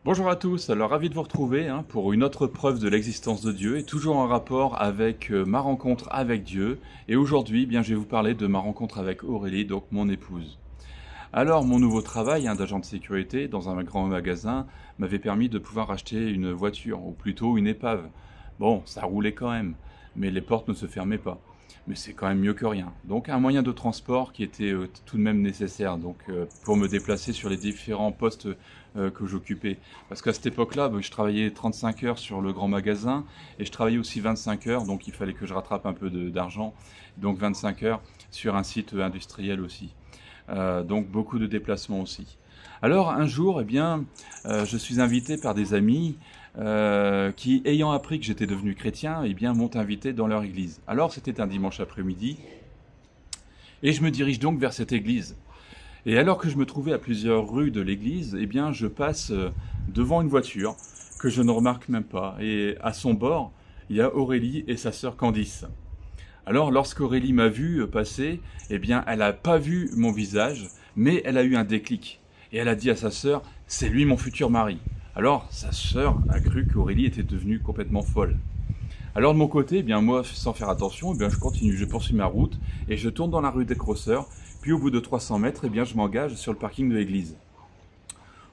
Bonjour à tous, alors ravi de vous retrouver pour une autre preuve de l'existence de Dieu et toujours en rapport avec ma rencontre avec Dieu. Et aujourd'hui, je vais vous parler de ma rencontre avec Aurélie, donc mon épouse. Alors, mon nouveau travail d'agent de sécurité dans un grand magasin m'avait permis de pouvoir acheter une voiture, ou plutôt une épave. Bon, ça roulait quand même, mais les portes ne se fermaient pas. Mais c'est quand même mieux que rien. Donc un moyen de transport qui était tout de même nécessaire pour me déplacer sur les différents postes que j'occupais. Parce qu'à cette époque-là, je travaillais 35 heures sur le grand magasin et je travaillais aussi 25 heures, donc il fallait que je rattrape un peu d'argent. Donc 25 heures sur un site industriel aussi. Donc beaucoup de déplacements aussi. Alors un jour, je suis invité par des amis qui, ayant appris que j'étais devenu chrétien, m'ont invité dans leur église. Alors c'était un dimanche après-midi et je me dirige donc vers cette église. Et alors que je me trouvais à plusieurs rues de l'église, je passe devant une voiture que je ne remarque même pas. Et à son bord, il y a Aurélie et sa sœur Candice. Alors, lorsqu'Aurélie m'a vu passer, elle n'a pas vu mon visage, mais elle a eu un déclic. Et elle a dit à sa sœur, c'est lui mon futur mari. Alors, sa sœur a cru qu'Aurélie était devenue complètement folle. Alors, de mon côté, moi, sans faire attention, je continue, je poursuis ma route, et je tourne dans la rue des Crosseurs, puis au bout de 300 mètres, je m'engage sur le parking de l'église.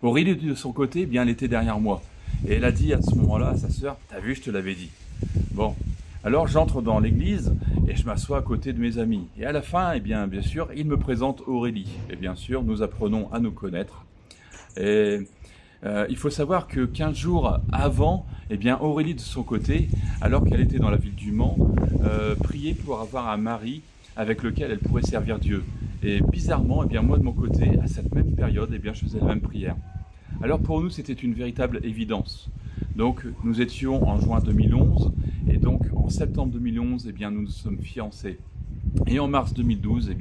Aurélie, de son côté, elle était derrière moi. Et elle a dit à ce moment-là à sa sœur, t'as vu, je te l'avais dit. Bon, alors j'entre dans l'église et je m'assois à côté de mes amis. Et à la fin, bien sûr, il me présente Aurélie. Et bien sûr, nous apprenons à nous connaître. Et il faut savoir que 15 jours avant, Aurélie de son côté, alors qu'elle était dans la ville du Mans, priait pour avoir un mari avec lequel elle pourrait servir Dieu. Et bizarrement, moi de mon côté, à cette même période, je faisais la même prière. Alors pour nous, c'était une véritable évidence. Donc nous étions en juin 2011 et donc en septembre 2011, nous nous sommes fiancés. Et en mars 2012,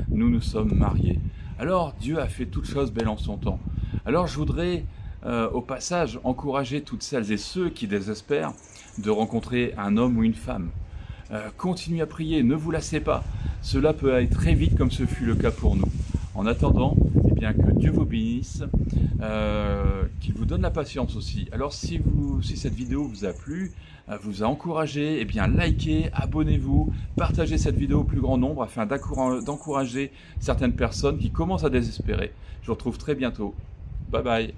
nous nous sommes mariés. Alors Dieu a fait toutes choses belles en son temps. Alors je voudrais au passage encourager toutes celles et ceux qui désespèrent de rencontrer un homme ou une femme. Continuez à prier, ne vous lassez pas. Cela peut aller très vite comme ce fut le cas pour nous. En attendant, que Dieu vous bénisse, qu'il vous donne la patience aussi. Alors si cette vidéo vous a plu, vous a encouragé, likez, abonnez-vous, partagez cette vidéo au plus grand nombre afin d'encourager certaines personnes qui commencent à désespérer. Je vous retrouve très bientôt. Bye bye.